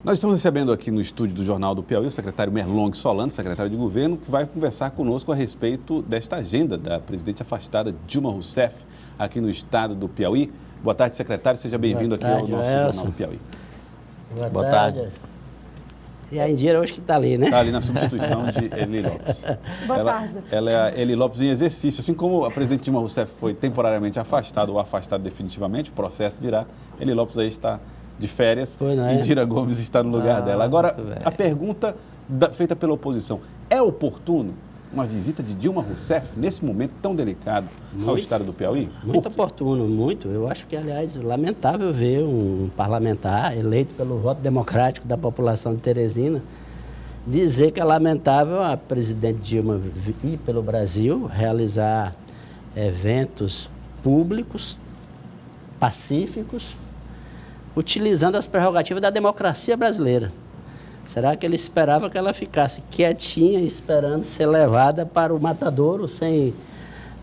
Nós estamos recebendo aqui no estúdio do Jornal do Piauí o secretário Merlong Solano, secretário de governo, que vai conversar conosco a respeito desta agenda da presidente afastada Dilma Rousseff aqui no estado do Piauí. Boa tarde, secretário. Seja bem-vindo aqui ao nosso Jornal do Piauí. Boa tarde. E a Indira hoje que está ali, né? Está ali na substituição de Eli Lopes. Boa tarde. Ela é a Eli Lopes em exercício. Assim como a presidente Dilma Rousseff foi temporariamente afastada ou afastada definitivamente, o processo dirá, Eli Lopes aí está de férias e Indira Gomes está no lugar dela. Agora, a pergunta feita pela oposição, é oportuno uma visita de Dilma Rousseff nesse momento tão delicado ao estado do Piauí? Muito oportuno, muito. Eu acho que, aliás, lamentável ver um parlamentar eleito pelo voto democrático da população de Teresina dizer que é lamentável a presidente Dilma ir pelo Brasil realizar eventos públicos, pacíficos, utilizando as prerrogativas da democracia brasileira. Será que ele esperava que ela ficasse quietinha, esperando ser levada para o matadouro sem...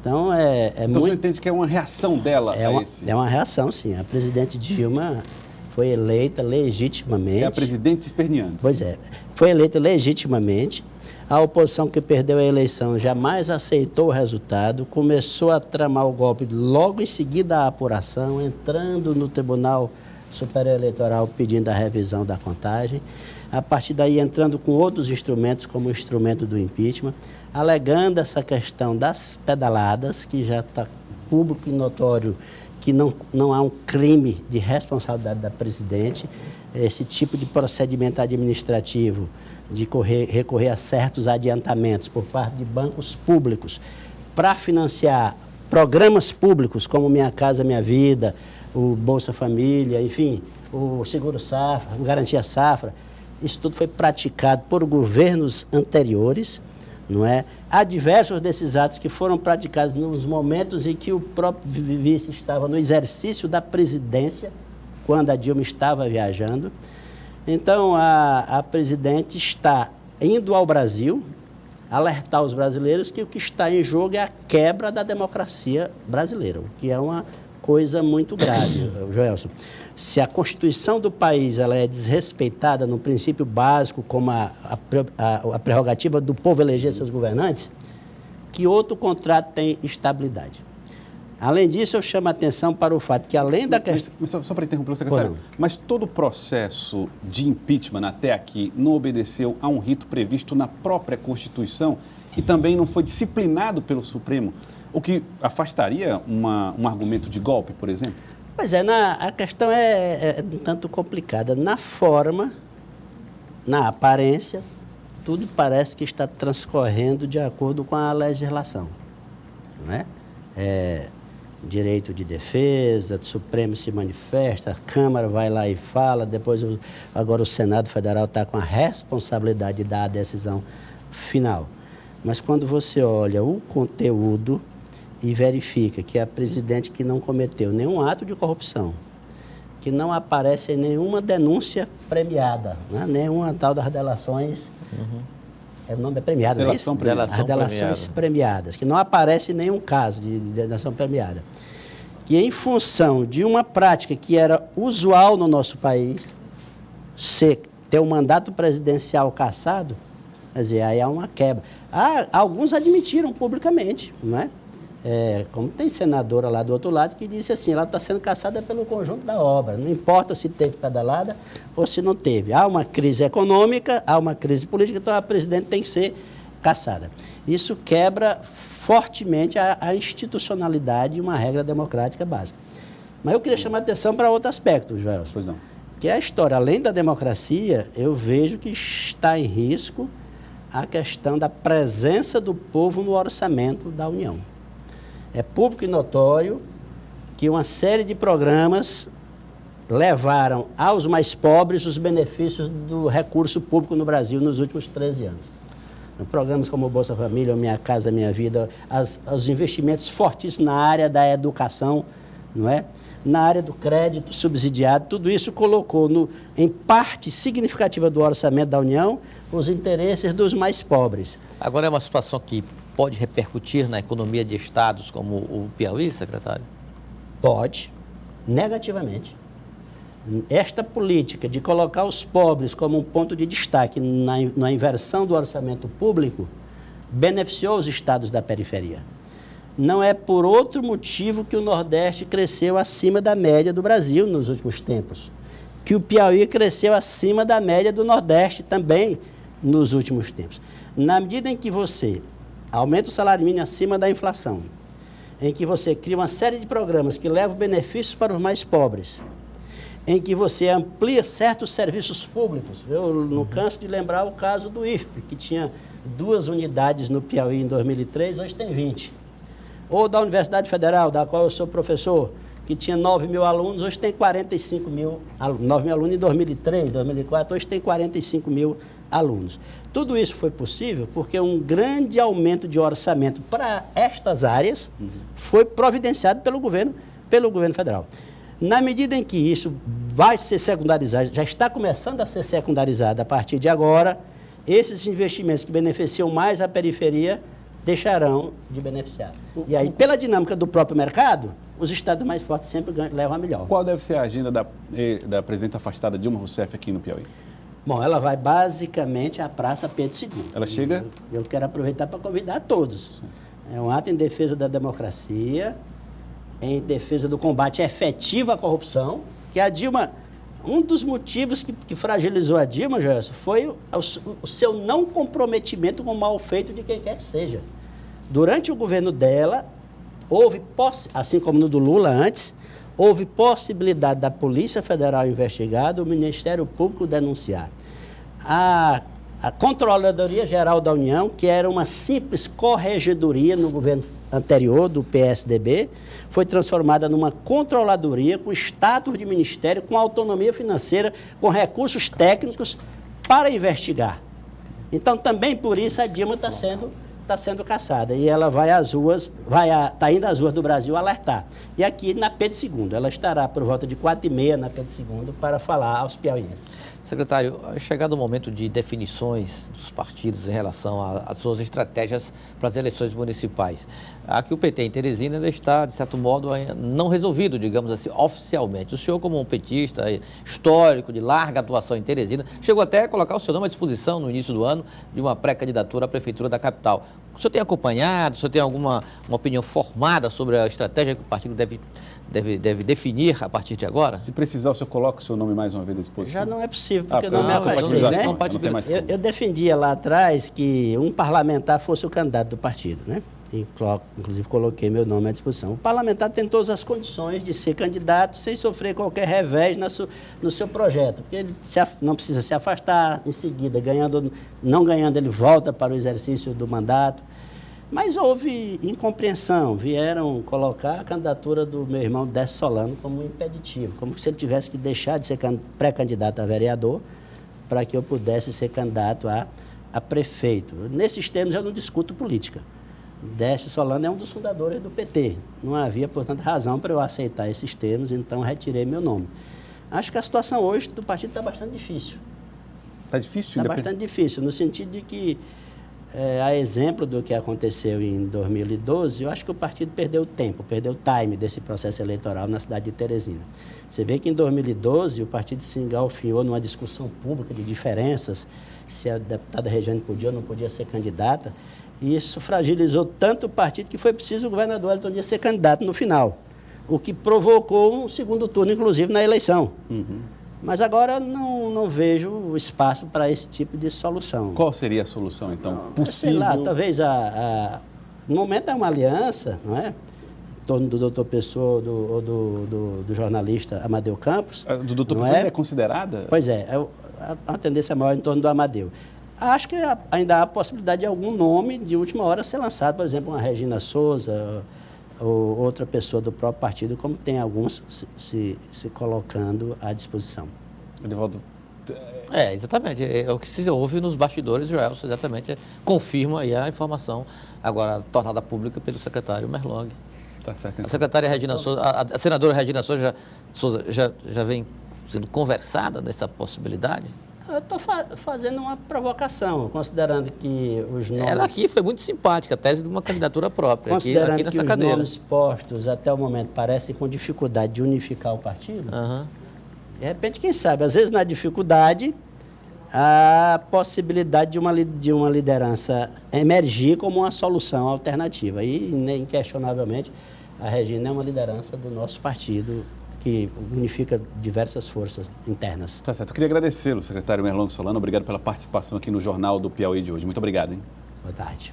Então, então muito... você entende que é uma reação dela a esse... É uma reação, sim. A presidente Dilma foi eleita legitimamente... É a presidente esperneando. Pois é. Foi eleita legitimamente. A oposição que perdeu a eleição jamais aceitou o resultado, começou a tramar o golpe logo em seguida à apuração, entrando no Tribunal Superior Eleitoral pedindo a revisão da contagem. A partir daí, entrando com outros instrumentos, como o instrumento do impeachment, alegando essa questão das pedaladas, que já está público e notório que não há um crime de responsabilidade da presidente. Esse tipo de procedimento administrativo de recorrer a certos adiantamentos por parte de bancos públicos para financiar programas públicos como Minha Casa Minha Vida, o Bolsa Família, enfim, o Seguro Safra, o Garantia Safra. Isso tudo foi praticado por governos anteriores, não é? Há diversos desses atos que foram praticados nos momentos em que o próprio vice estava no exercício da presidência, quando a Dilma estava viajando. Então, a presidente está indo ao Brasil alertar os brasileiros que o que está em jogo é a quebra da democracia brasileira, o que é uma coisa muito grave, Joelson. Se a Constituição do país ela é desrespeitada no princípio básico, como a prerrogativa do povo eleger seus governantes, que outro contrato tem estabilidade? Além disso, eu chamo a atenção para o fato que, além da questão... Só para interromper o secretário, mas todo o processo de impeachment até aqui não obedeceu a um rito previsto na própria Constituição e também não foi disciplinado pelo Supremo, o que afastaria um argumento de golpe, por exemplo? Pois é, a questão é um tanto complicada. Na forma, na aparência, tudo parece que está transcorrendo de acordo com a legislação, não é? Direito de defesa, o Supremo se manifesta, a Câmara vai lá e fala, depois agora o Senado Federal está com a responsabilidade de dar a decisão final. Mas quando você olha o conteúdo e verifica que a presidente que não cometeu nenhum ato de corrupção, que não aparece em nenhuma denúncia premiada, né? Nenhuma tal das delações... O nome é premiada, não é isso? As delações premiadas, que não aparece em nenhum caso de delação premiada. Que em função de uma prática que era usual no nosso país, ter um mandato presidencial cassado, quer dizer, aí há uma quebra. Alguns admitiram publicamente, não é? Como tem senadora lá do outro lado que disse assim, ela está sendo cassada pelo conjunto da obra, não importa se teve pedalada ou se não teve. Há uma crise econômica, há uma crise política, então a presidente tem que ser cassada. Isso quebra fortemente a institucionalidade e uma regra democrática básica. Mas eu queria chamar a atenção para outro aspecto, Joelson. Pois não. Que é a história, além da democracia, eu vejo que está em risco a questão da presença do povo no orçamento da União. É público e notório que uma série de programas levaram aos mais pobres os benefícios do recurso público no Brasil nos últimos 13 anos. Programas como o Bolsa Família, Minha Casa Minha Vida, os investimentos fortíssimos na área da educação, não é? Na área do crédito subsidiado, tudo isso colocou em parte significativa do orçamento da União os interesses dos mais pobres. Agora é uma situação que pode repercutir na economia de estados como o Piauí, secretário? Pode, negativamente. esta política de colocar os pobres como um ponto de destaque na inversão do orçamento público beneficiou os estados da periferia. Não é por outro motivo que o Nordeste cresceu acima da média do Brasil nos últimos tempos, que o Piauí cresceu acima da média do Nordeste também nos últimos tempos. Na medida em que você aumenta o salário mínimo acima da inflação, em que você cria uma série de programas que levam benefícios para os mais pobres, em que você amplia certos serviços públicos. Eu não canso de lembrar o caso do IFP, que tinha 2 unidades no Piauí em 2003, hoje tem 20. Ou da Universidade Federal, da qual eu sou professor, que tinha 9 mil alunos, hoje tem 45 mil alunos. 9 mil alunos em 2003, 2004, hoje tem 45 mil alunos. Tudo isso foi possível porque um grande aumento de orçamento para estas áreas foi providenciado pelo governo federal. Na medida em que isso vai ser secundarizado, já está começando a ser secundarizado a partir de agora, esses investimentos que beneficiam mais a periferia deixarão de beneficiar. E aí, pela dinâmica do próprio mercado, os estados mais fortes sempre levam a melhor. Qual deve ser a agenda da presidenta afastada Dilma Rousseff aqui no Piauí? Bom, ela vai basicamente à Praça Pedro II. Ela chega? Eu quero aproveitar para convidar todos. Sim. É um ato em defesa da democracia, em defesa do combate efetivo à corrupção, que a Dilma, um dos motivos que fragilizou a Dilma, Gerson, foi o seu não comprometimento com o mal feito de quem quer que seja. Durante o governo dela, houve, assim como no do Lula antes, houve possibilidade da Polícia Federal investigar, do Ministério Público denunciar. A Controladoria Geral da União, que era uma simples corregedoria no governo anterior, do PSDB, foi transformada numa controladoria com status de ministério, com autonomia financeira, com recursos técnicos para investigar. Então, também por isso, a Dilma está sendo caçada. E ela vai às ruas, está indo às ruas do Brasil alertar. E aqui na Pedro II, ela estará por volta de 4h30 na Pedro II para falar aos piauienses. Secretário, chegado o momento de definições dos partidos em relação às suas estratégias para as eleições municipais. Aqui o PT em Teresina ainda está, de certo modo, não resolvido, digamos assim, oficialmente. O senhor, como um petista histórico, de larga atuação em Teresina, chegou até a colocar o seu nome à disposição no início do ano de uma pré-candidatura à Prefeitura da capital. O senhor tem acompanhado, o senhor tem alguma opinião formada sobre a estratégia que o partido deve definir a partir de agora? Se precisar, o senhor coloca o seu nome mais uma vez à disposição? Já não é possível, porque eu não me afastei, né? Eu defendia lá atrás que um parlamentar fosse o candidato do partido, né? Inclusive coloquei meu nome à disposição. O parlamentar tem todas as condições de ser candidato sem sofrer qualquer revés no seu projeto, porque ele não precisa se afastar, em seguida, não ganhando, ele volta para o exercício do mandato. Mas houve incompreensão, vieram colocar a candidatura do meu irmão Décio Solano como um impeditivo, como se ele tivesse que deixar de ser pré-candidato a vereador para que eu pudesse ser candidato a prefeito. Nesses termos eu não discuto política. Décio Solano é um dos fundadores do PT. Não havia, portanto, razão para eu aceitar esses termos, então retirei meu nome. Acho que a situação hoje do partido está bastante difícil. Está difícil? Está bastante difícil, no sentido de que, a exemplo do que aconteceu em 2012, eu acho que o partido perdeu o tempo, perdeu o time desse processo eleitoral na cidade de Teresina. Você vê que em 2012 o partido se engalfinhou numa discussão pública de diferenças, se a deputada Regiane podia ou não podia ser candidata, e isso fragilizou tanto o partido que foi preciso o governador Elton Dias ser candidato no final, o que provocou um segundo turno, inclusive, na eleição. Mas agora não vejo espaço para esse tipo de solução. Qual seria a solução, então, possível? Sei lá, talvez no momento é uma aliança, não é? Em torno do doutor Pessoa ou do jornalista Amadeu Campos. Do doutor Pessoa é considerada? Pois é, a tendência maior em torno do Amadeu. Acho que ainda há a possibilidade de algum nome de última hora ser lançado, por exemplo, uma Regina Souza ou outra pessoa do próprio partido, como tem alguns se colocando à disposição. Edivaldo. Exatamente. É o que se ouve nos bastidores, Joel, exatamente, confirma aí a informação agora tornada pública pelo secretário Merlong. Tá certo. Então. A secretária Regina Souza, a senadora Regina Souza já vem sendo conversada dessa possibilidade? Eu estou fazendo uma provocação, considerando que os nomes... Ela aqui foi muito simpática, a tese de uma candidatura própria, considerando aqui nessa que cadeira. Os nomes postos até o momento parecem com dificuldade de unificar o partido, De repente, quem sabe, às vezes na dificuldade, a possibilidade de uma liderança emergir como uma solução alternativa. E, inquestionavelmente, a Regina é uma liderança do nosso partido, que unifica diversas forças internas. Tá certo. Eu queria agradecê-lo, secretário Merlong Solano. Obrigado pela participação aqui no Jornal do Piauí de hoje. Muito obrigado, hein? Boa tarde.